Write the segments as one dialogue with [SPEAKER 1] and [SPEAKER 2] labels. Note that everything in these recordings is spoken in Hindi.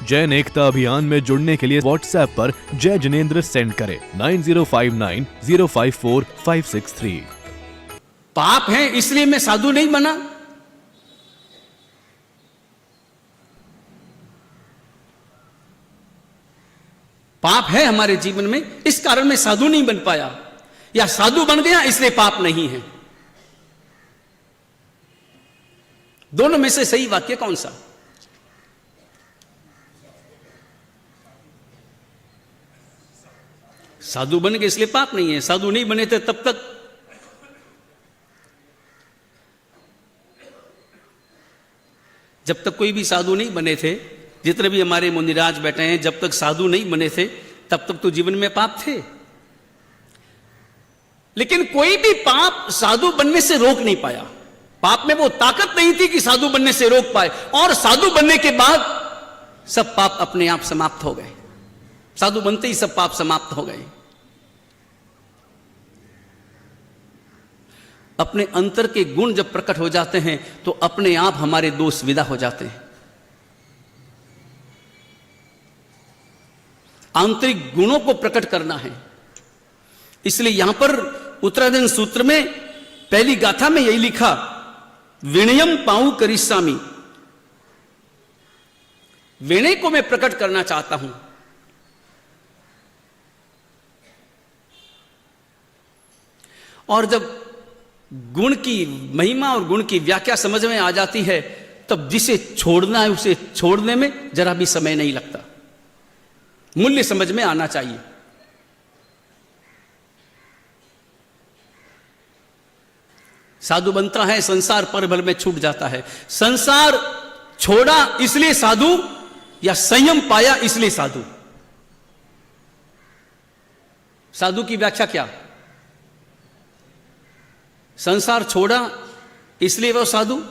[SPEAKER 1] जैन एकता अभियान में जुड़ने के लिए व्हाट्सएप पर जय जिनेंद्र सेंड करें 9059054563।
[SPEAKER 2] पाप है इसलिए मैं साधु नहीं बना। पाप है हमारे जीवन में, इस कारण मैं साधु नहीं बन पाया, या साधु बन गया इसलिए पाप नहीं है। दोनों में से सही वाक्य कौन सा? साधु बन गए इसलिए पाप नहीं है, साधु नहीं बने थे तब तक जब तक कोई भी साधु नहीं बने थे, जितने भी हमारे मुनिराज बैठे हैं, जब तक साधु नहीं बने थे तब तक तो जीवन में पाप थे। लेकिन कोई भी पाप साधु बनने से रोक नहीं पाया। पाप में वो ताकत नहीं थी कि साधु बनने से रोक पाए, और साधु बनने के बाद सब पाप अपने आप समाप्त हो गए। साधु बनते ही सब पाप समाप्त हो गए। अपने अंतर के गुण जब प्रकट हो जाते हैं तो अपने आप हमारे दोष विदा हो जाते हैं। आंतरिक गुणों को प्रकट करना है। इसलिए यहां पर उत्तराधन सूत्र में पहली गाथा में यही लिखा, विनयम पाऊं करिष्यामि। विनय को मैं प्रकट करना चाहता हूं। और जब गुण की महिमा और गुण की व्याख्या समझ में आ जाती है, तब जिसे छोड़ना है उसे छोड़ने में जरा भी समय नहीं लगता। मूल्य समझ में आना चाहिए। साधु बनता है, संसार पर भल में छूट जाता है। संसार छोड़ा इसलिए साधु, या संयम पाया इसलिए साधु? साधु की व्याख्या क्या? संसार छोड़ा इसलिए वह साधु,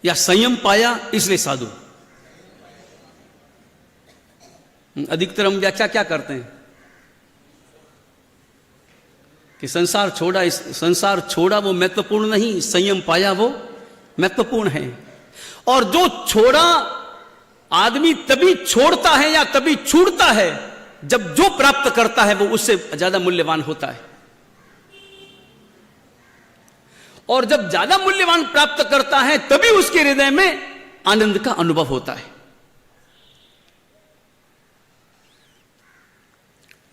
[SPEAKER 2] या संयम पाया इसलिए साधु? अधिकतर हम व्याख्या क्या करते हैं कि संसार छोड़ा वो महत्वपूर्ण नहीं, संयम पाया वो महत्वपूर्ण है। और जो छोड़ा आदमी तभी छोड़ता है या तभी छूटता है जब जो प्राप्त करता है वो उससे ज्यादा मूल्यवान होता है। और जब ज्यादा मूल्यवान प्राप्त करता है तभी उसके हृदय में आनंद का अनुभव होता है।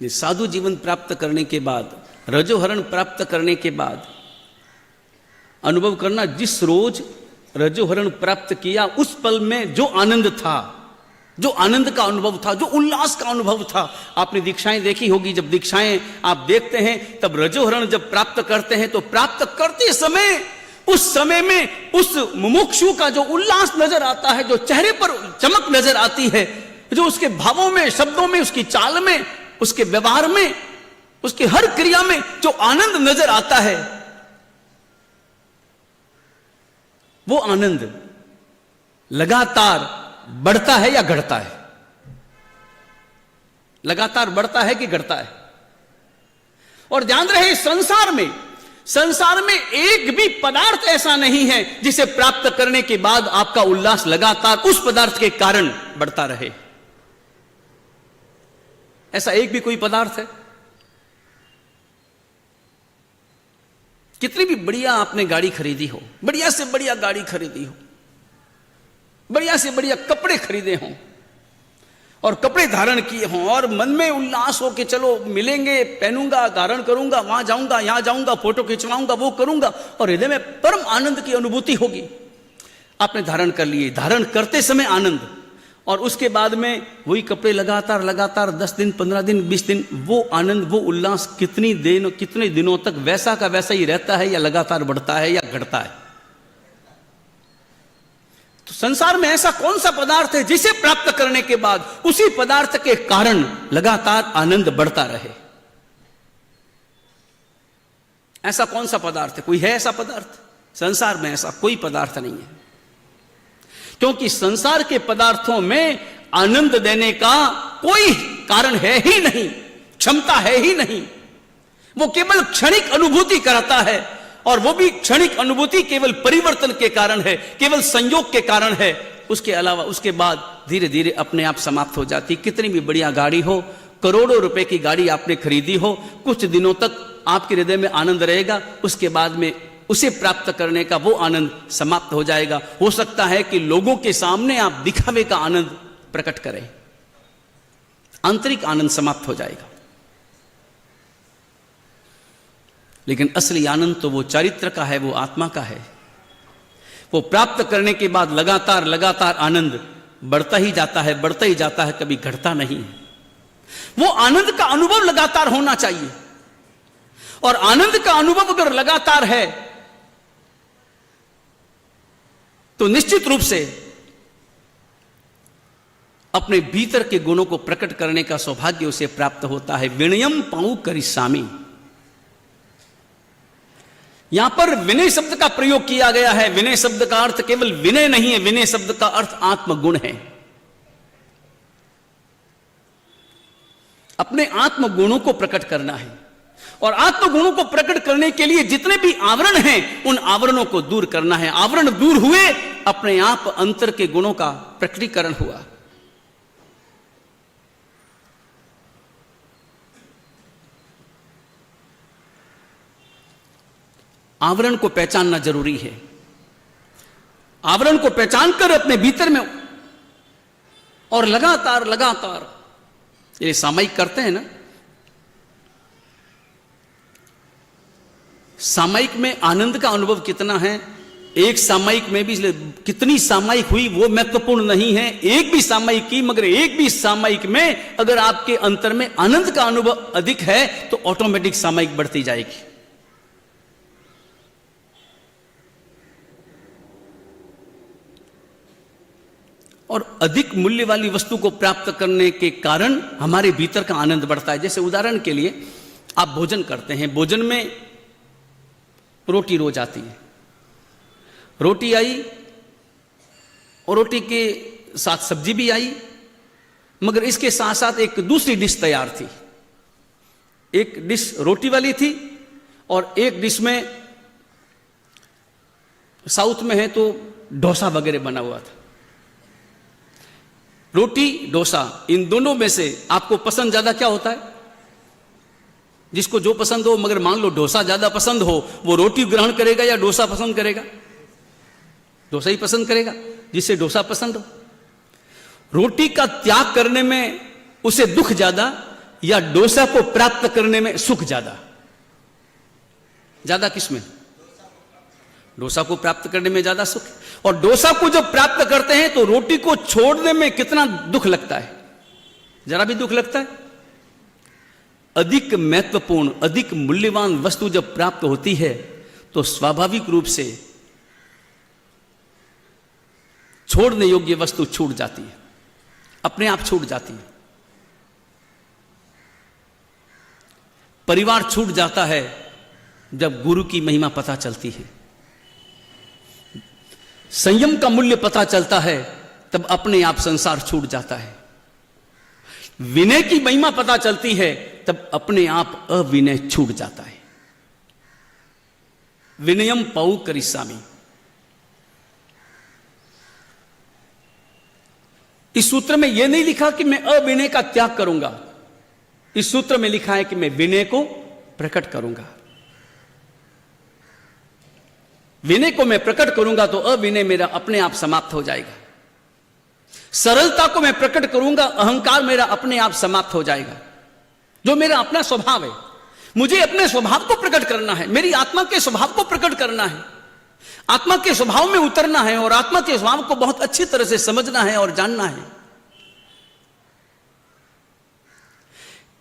[SPEAKER 2] ये साधु जीवन प्राप्त करने के बाद, रजोहरण प्राप्त करने के बाद अनुभव करना, जिस रोज रजोहरण प्राप्त किया उस पल में जो आनंद था, जो आनंद का अनुभव था, जो उल्लास का अनुभव था। आपने दीक्षाएं देखी होगी, जब दीक्षाएं आप देखते हैं तब रजोहरण जब प्राप्त करते हैं तो प्राप्त करते समय उस समय में उस मुमुक्षु का जो उल्लास नजर आता है, जो चेहरे पर चमक नजर आती है, जो उसके भावों में, शब्दों में, उसकी चाल में, उसके व्यवहार में, उसकी हर क्रिया में जो आनंद नजर आता है, वो आनंद लगातार बढ़ता है या घटता है? लगातार बढ़ता है कि घटता है? और ध्यान रहे, संसार में एक भी पदार्थ ऐसा नहीं है जिसे प्राप्त करने के बाद आपका उल्लास लगातार उस पदार्थ के कारण बढ़ता रहे। ऐसा एक भी कोई पदार्थ है? कितनी भी बढ़िया आपने गाड़ी खरीदी हो, बढ़िया से बढ़िया गाड़ी खरीदी हो, बढ़िया से बढ़िया कपड़े खरीदे हों और कपड़े धारण किए हों, और मन में उल्लास हो कि चलो मिलेंगे, पहनूंगा, धारण करूंगा, वहां जाऊंगा, यहां जाऊंगा, फोटो खिंचवाऊंगा, वो करूंगा, और हृदय में परम आनंद की अनुभूति होगी। आपने धारण कर लिए, धारण करते समय आनंद, और उसके बाद में वही कपड़े लगातार 10 दिन, 15 दिन, 20 दिन, वो आनंद, वो उल्लास कितने दिनों तक वैसा का वैसा ही रहता है, या लगातार बढ़ता है या घटता है? तो संसार में ऐसा कौन सा पदार्थ है जिसे प्राप्त करने के बाद उसी पदार्थ के कारण लगातार आनंद बढ़ता रहे? ऐसा कौन सा पदार्थ है? कोई है ऐसा पदार्थ? संसार में ऐसा कोई पदार्थ नहीं है, क्योंकि संसार के पदार्थों में आनंद देने का कोई कारण है ही नहीं, क्षमता है ही नहीं। वो केवल क्षणिक अनुभूति कराता है, और वो भी क्षणिक अनुभूति केवल परिवर्तन के कारण है, केवल संयोग के कारण है। उसके अलावा उसके बाद धीरे धीरे अपने आप समाप्त हो जाती। कितनी भी बढ़िया गाड़ी हो, करोड़ों रुपए की गाड़ी आपने खरीदी हो, कुछ दिनों तक आपके हृदय में आनंद रहेगा, उसके बाद में उसे प्राप्त करने का वो आनंद समाप्त हो जाएगा। हो सकता है कि लोगों के सामने आप दिखावे का आनंद प्रकट करें, आंतरिक आनंद समाप्त हो जाएगा। लेकिन असली आनंद तो वो चारित्र का है, वो आत्मा का है। वो प्राप्त करने के बाद लगातार लगातार आनंद बढ़ता ही जाता है, बढ़ता ही जाता है, कभी घटता नहीं है। वो आनंद का अनुभव लगातार होना चाहिए, और आनंद का अनुभव अगर लगातार है तो निश्चित रूप से अपने भीतर के गुणों को प्रकट करने का सौभाग्य उसे प्राप्त होता है। विनयम पाऊ करिष्यामि, यहां पर विनय शब्द का प्रयोग किया गया है। विनय शब्द का अर्थ केवल विनय नहीं है, विनय शब्द का अर्थ आत्मगुण है। अपने आत्मगुणों को प्रकट करना है, और आत्मगुणों को प्रकट करने के लिए जितने भी आवरण हैं उन आवरणों को दूर करना है। आवरण दूर हुए, अपने आप अंतर के गुणों का प्रकटीकरण हुआ। आवरण को पहचानना जरूरी है। आवरण को पहचान कर अपने भीतर में और लगातार लगातार ये सामयिक करते हैं ना, सामयिक में आनंद का अनुभव कितना है, एक सामयिक में भी कितनी सामयिक हुई वो महत्वपूर्ण नहीं है। एक भी सामयिक की, मगर एक भी सामयिक में अगर आपके अंतर में आनंद का अनुभव अधिक है तो ऑटोमेटिक सामयिक बढ़ती जाएगी। और अधिक मूल्य वाली वस्तु को प्राप्त करने के कारण हमारे भीतर का आनंद बढ़ता है। जैसे उदाहरण के लिए आप भोजन करते हैं, भोजन में रोटी रोज आती है, रोटी आई और रोटी के साथ सब्जी भी आई, मगर इसके साथ साथ एक दूसरी डिश तैयार थी। एक डिश रोटी वाली थी और एक डिश में, साउथ में है तो डोसा वगैरह बना हुआ था। रोटी डोसा, इन दोनों में से आपको पसंद ज्यादा क्या होता है? जिसको जो पसंद हो, मगर मान लो डोसा ज्यादा पसंद हो, वो रोटी ग्रहण करेगा या डोसा पसंद करेगा? डोसा ही पसंद करेगा, जिसे डोसा पसंद हो। रोटी का त्याग करने में उसे दुख ज्यादा या डोसा को प्राप्त करने में सुख ज्यादा? ज्यादा किसमें? डोसा को प्राप्त करने में ज्यादा सुख। और डोसा को जब प्राप्त करते हैं तो रोटी को छोड़ने में कितना दुख लगता है? जरा भी दुख लगता है? अधिक महत्वपूर्ण, अधिक मूल्यवान वस्तु जब प्राप्त होती है तो स्वाभाविक रूप से छोड़ने योग्य वस्तु छूट जाती है, अपने आप छूट जाती है। परिवार छूट जाता है जब गुरु की महिमा पता चलती है, संयम का मूल्य पता चलता है, तब अपने आप संसार छूट जाता है। विनय की महिमा पता चलती है, तब अपने आप अविनय छूट जाता है। विनयम पाऊ करिष्यामि, इस सूत्र में यह नहीं लिखा कि मैं अविनय का त्याग करूंगा, इस सूत्र में लिखा है कि मैं विनय को प्रकट करूंगा। विनय को मैं प्रकट करूंगा तो अविनय मेरा अपने आप समाप्त हो जाएगा। सरलता को मैं प्रकट करूंगा, अहंकार मेरा अपने आप समाप्त हो जाएगा। जो मेरा अपना स्वभाव है, मुझे अपने स्वभाव को प्रकट करना है, मेरी आत्मा के स्वभाव को प्रकट करना है, आत्मा के स्वभाव में उतरना है और आत्मा के स्वभाव को बहुत अच्छी तरह से समझना है और जानना है।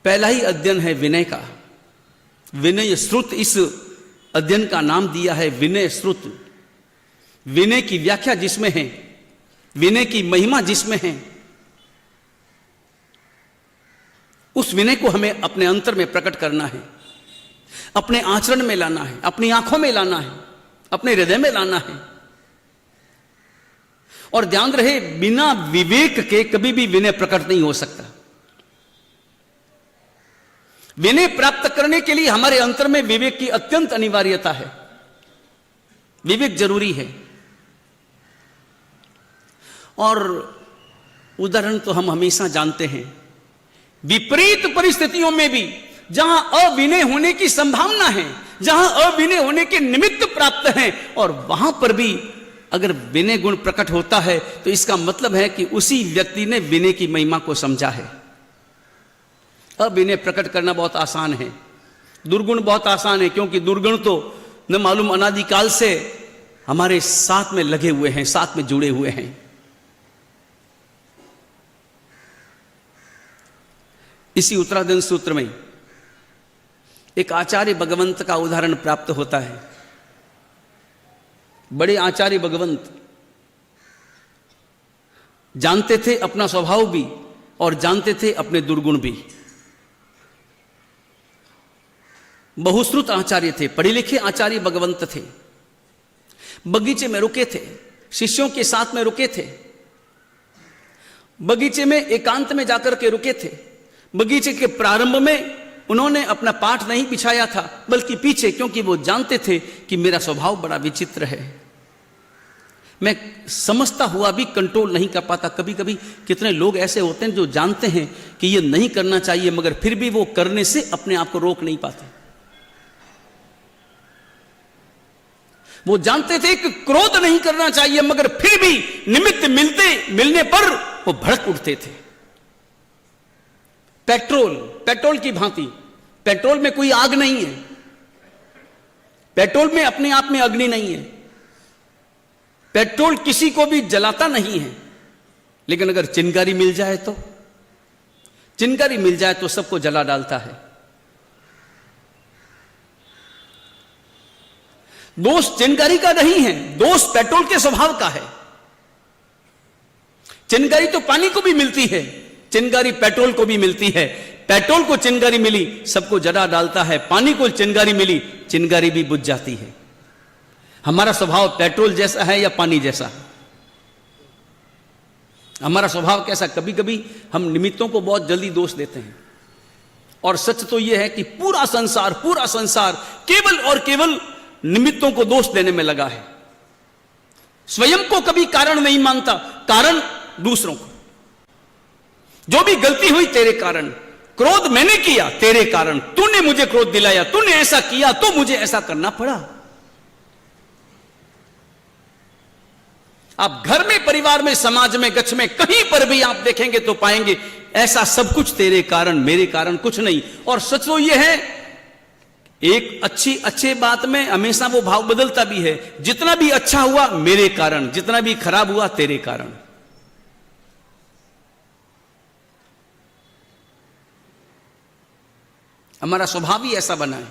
[SPEAKER 2] पहला ही अध्ययन है विनय का। विनय श्रुत, इस अध्ययन का नाम दिया है विनय श्रुत। विनय की व्याख्या जिसमें है, विनय की महिमा जिसमें है, उस विनय को हमें अपने अंतर में प्रकट करना है, अपने आचरण में लाना है, अपनी आंखों में लाना है, अपने हृदय में लाना है। और ध्यान रहे, बिना विवेक के कभी भी विनय प्रकट नहीं हो सकता। विनय प्राप्त करने के लिए हमारे अंतर में विवेक की अत्यंत अनिवार्यता है। विवेक जरूरी है। और उदाहरण तो हम हमेशा जानते हैं, विपरीत परिस्थितियों में भी जहां अविनय होने की संभावना है, जहां अविनय होने के निमित्त प्राप्त हैं, और वहां पर भी अगर विनय गुण प्रकट होता है तो इसका मतलब है कि उसी व्यक्ति ने विनय की महिमा को समझा है। अविनय प्रकट करना बहुत आसान है, दुर्गुण बहुत आसान है, क्योंकि दुर्गुण तो न मालूम अनादिकाल से हमारे साथ में लगे हुए हैं, साथ में जुड़े हुए हैं। इसी उत्तराधन सूत्र में एक आचार्य भगवंत का उदाहरण प्राप्त होता है। बड़े आचार्य भगवंत जानते थे अपना स्वभाव भी और जानते थे अपने दुर्गुण भी। बहुश्रुत आचार्य थे, पढ़े लिखे आचार्य भगवंत थे। बगीचे में रुके थे, शिष्यों के साथ में रुके थे, बगीचे में एकांत में जाकर के रुके थे। बगीचे के प्रारंभ में उन्होंने अपना पाठ नहीं बिछाया था, बल्कि पीछे, क्योंकि वो जानते थे कि मेरा स्वभाव बड़ा विचित्र है, मैं समझता हुआ भी कंट्रोल नहीं कर पाता। कभी कभी कितने लोग ऐसे होते हैं जो जानते हैं कि ये नहीं करना चाहिए, मगर फिर भी वो करने से अपने आप को रोक नहीं पाते। वो जानते थे कि क्रोध नहीं करना चाहिए, मगर फिर भी निमित्त मिलने पर वो भड़क उठते थे। पेट्रोल की भांति, पेट्रोल में कोई आग नहीं है, पेट्रोल में अपने आप में अग्नि नहीं है, पेट्रोल किसी को भी जलाता नहीं है, लेकिन अगर चिंगारी मिल जाए तो, चिंगारी मिल जाए तो सबको जला डालता है। दोष चिंगारी का नहीं है, दोष पेट्रोल के स्वभाव का है। चिंगारी तो पानी को भी मिलती है, चिंगारी पेट्रोल को भी मिलती है। पेट्रोल को चिंगारी मिली, सबको जला डालता है। पानी को चिंगारी मिली, चिंगारी भी बुझ जाती है। हमारा स्वभाव पेट्रोल जैसा है या पानी जैसा? हमारा स्वभाव कैसा? कभी कभी हम निमित्तों को बहुत जल्दी दोष देते हैं, और सच तो यह है कि पूरा संसार केवल और केवल निमित्तों को दोष देने में लगा है। स्वयं को कभी कारण नहीं मानता, कारण दूसरों को। जो भी गलती हुई तेरे कारण, क्रोध मैंने किया तेरे कारण, तूने मुझे क्रोध दिलाया, तूने ऐसा किया तो मुझे ऐसा करना पड़ा। आप घर में, परिवार में, समाज में, गच्छ में, कहीं पर भी आप देखेंगे तो पाएंगे ऐसा सब कुछ तेरे कारण, मेरे कारण कुछ नहीं। और सच तो यह है, एक अच्छे बात में हमेशा वो भाव बदलता भी है। जितना भी अच्छा हुआ मेरे कारण, जितना भी खराब हुआ तेरे कारण। हमारा स्वभाव ही ऐसा बना है।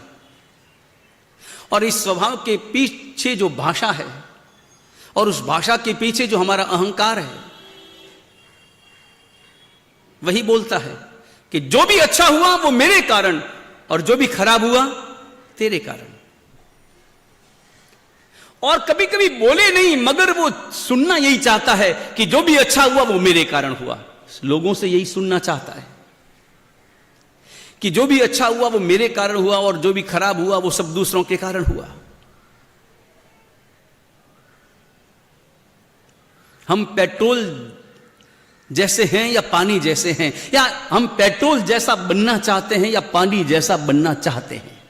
[SPEAKER 2] और इस स्वभाव के पीछे जो भाषा है, और उस भाषा के पीछे जो हमारा अहंकार है, वही बोलता है कि जो भी अच्छा हुआ वो मेरे कारण, और जो भी खराब हुआ तेरे कारण। और कभी कभी बोले नहीं, मगर वो सुनना यही चाहता है कि जो भी अच्छा हुआ वो मेरे कारण हुआ। लोगों से यही सुनना चाहता है कि जो भी अच्छा हुआ वो मेरे कारण हुआ, और जो भी खराब हुआ वो सब दूसरों के कारण हुआ। हम पेट्रोल जैसे हैं या पानी जैसे हैं, या हम पेट्रोल जैसा बनना चाहते हैं या पानी जैसा बनना चाहते हैं?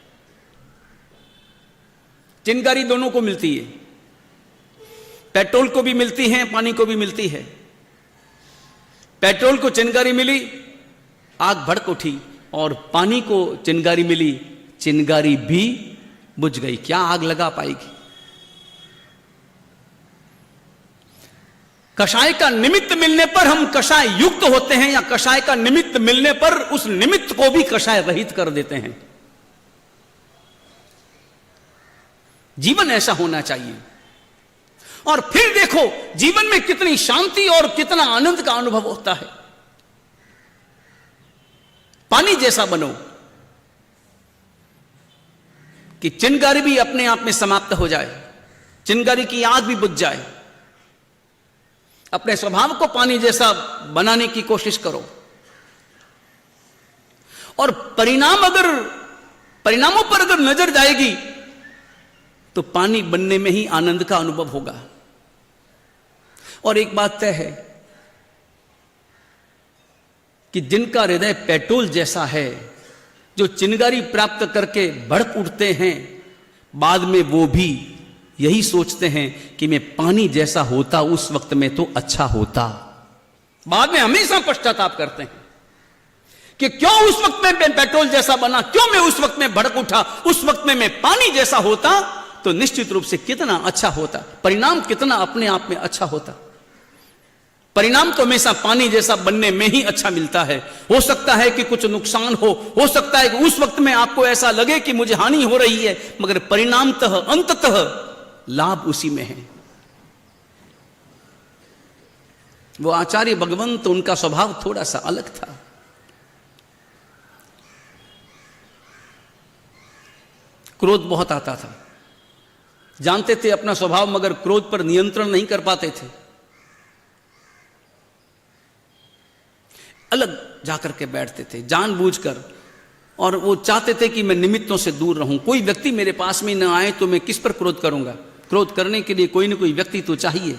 [SPEAKER 2] चिंगारी दोनों को मिलती है, पेट्रोल को भी मिलती है, पानी को भी मिलती है। पेट्रोल को चिंगारी मिली, आग भड़क उठी, और पानी को चिंगारी मिली, चिंगारी भी बुझ गई। क्या आग लगा पाएगी? कषाय का निमित्त मिलने पर हम कषाय युक्त होते हैं, या कषाय का निमित्त मिलने पर उस निमित्त को भी कषाय रहित कर देते हैं। जीवन ऐसा होना चाहिए। और फिर देखो जीवन में कितनी शांति और कितना आनंद का अनुभव होता है। पानी जैसा बनो कि चिंगारी भी अपने आप में समाप्त हो जाए, चिंगारी की आग भी बुझ जाए। अपने स्वभाव को पानी जैसा बनाने की कोशिश करो, और परिणामों पर अगर नजर जाएगी तो पानी बनने में ही आनंद का अनुभव होगा। और एक बात तय है कि जिनका हृदय पेट्रोल जैसा है, जो चिंगारी प्राप्त करके भड़क उठते हैं, बाद में वो भी यही सोचते हैं कि मैं पानी जैसा होता उस वक्त में तो अच्छा होता। बाद में हमेशा पश्चाताप करते हैं कि क्यों उस वक्त में मैं पेट्रोल जैसा बना, क्यों मैं उस वक्त में भड़क उठा, उस वक्त में मैं पानी जैसा होता तो निश्चित रूप से कितना अच्छा होता, परिणाम कितना अपने आप में अच्छा होता। परिणाम तो हमेशा पानी जैसा बनने में ही अच्छा मिलता है। हो सकता है कि कुछ नुकसान हो सकता है कि उस वक्त में आपको ऐसा लगे कि मुझे हानि हो रही है, मगर परिणामतः अंततः लाभ उसी में है। वो आचार्य भगवंत, उनका स्वभाव थोड़ा सा अलग था। क्रोध बहुत आता था, जानते थे अपना स्वभाव, मगर क्रोध पर नियंत्रण नहीं कर पाते थे। अलग जाकर के बैठते थे जानबूझकर, और वो चाहते थे कि मैं निमित्तों से दूर रहूं। कोई व्यक्ति मेरे पास में न आए तो मैं किस पर क्रोध करूंगा। क्रोध करने के लिए कोई न कोई व्यक्ति तो चाहिए,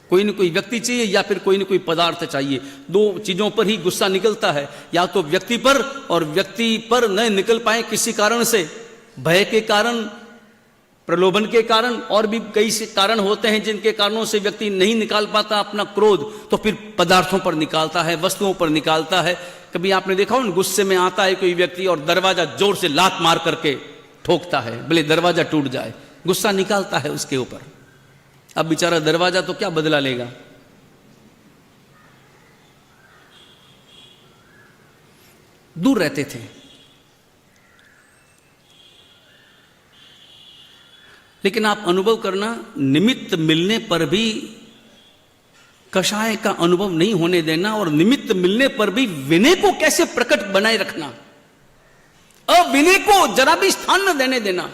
[SPEAKER 2] कोई न कोई व्यक्ति चाहिए या फिर कोई न कोई पदार्थ चाहिए। दो चीजों पर ही गुस्सा निकलता है, या तो व्यक्ति पर, और व्यक्ति पर न निकल पाए किसी कारण से, भय के कारण, प्रलोभन के कारण, और भी कई से कारण होते हैं जिनके कारणों से व्यक्ति नहीं निकाल पाता अपना क्रोध, तो फिर पदार्थों पर निकालता है, वस्तुओं पर निकालता है। कभी आपने देखा हो, गुस्से में आता है कोई व्यक्ति और दरवाजा जोर से लात मार करके ठोकता है, भले दरवाजा टूट जाए, गुस्सा निकालता है उसके ऊपर। अब बेचारा दरवाजा तो क्या बदला लेगा। दूर रहते थे। लेकिन आप अनुभव करना, निमित्त मिलने पर भी कषाय का अनुभव नहीं होने देना, और निमित्त मिलने पर भी विनय को कैसे प्रकट बनाए रखना, अविनय को जरा भी स्थान न देने देना।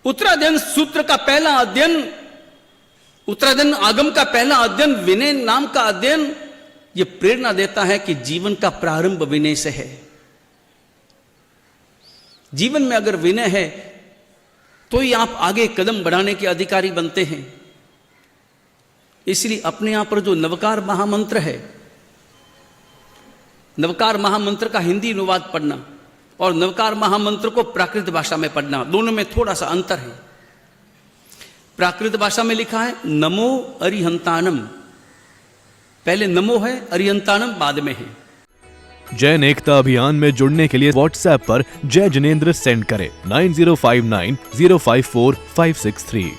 [SPEAKER 2] उत्तराधन सूत्र का पहला अध्ययन, उत्तराधन आगम का पहला अध्ययन, विनय नाम का अध्ययन, यह प्रेरणा देता है कि जीवन का प्रारंभ विनय से है। जीवन में अगर विनय है तो ही आप आगे कदम बढ़ाने के अधिकारी बनते हैं। इसलिए अपने यहां पर जो नवकार महामंत्र है, नवकार महामंत्र का हिंदी अनुवाद पढ़ना और नवकार महामंत्र को प्राकृत भाषा में पढ़ना, दोनों में थोड़ा सा अंतर है। प्राकृत भाषा में लिखा है नमो अरिहंतानम, पहले नमो है, अरिहंतानम बाद में है।
[SPEAKER 1] जैन एकता अभियान में जुड़ने के लिए व्हाट्सएप पर जय जिनेंद्र सेंड करें 9059 054 563।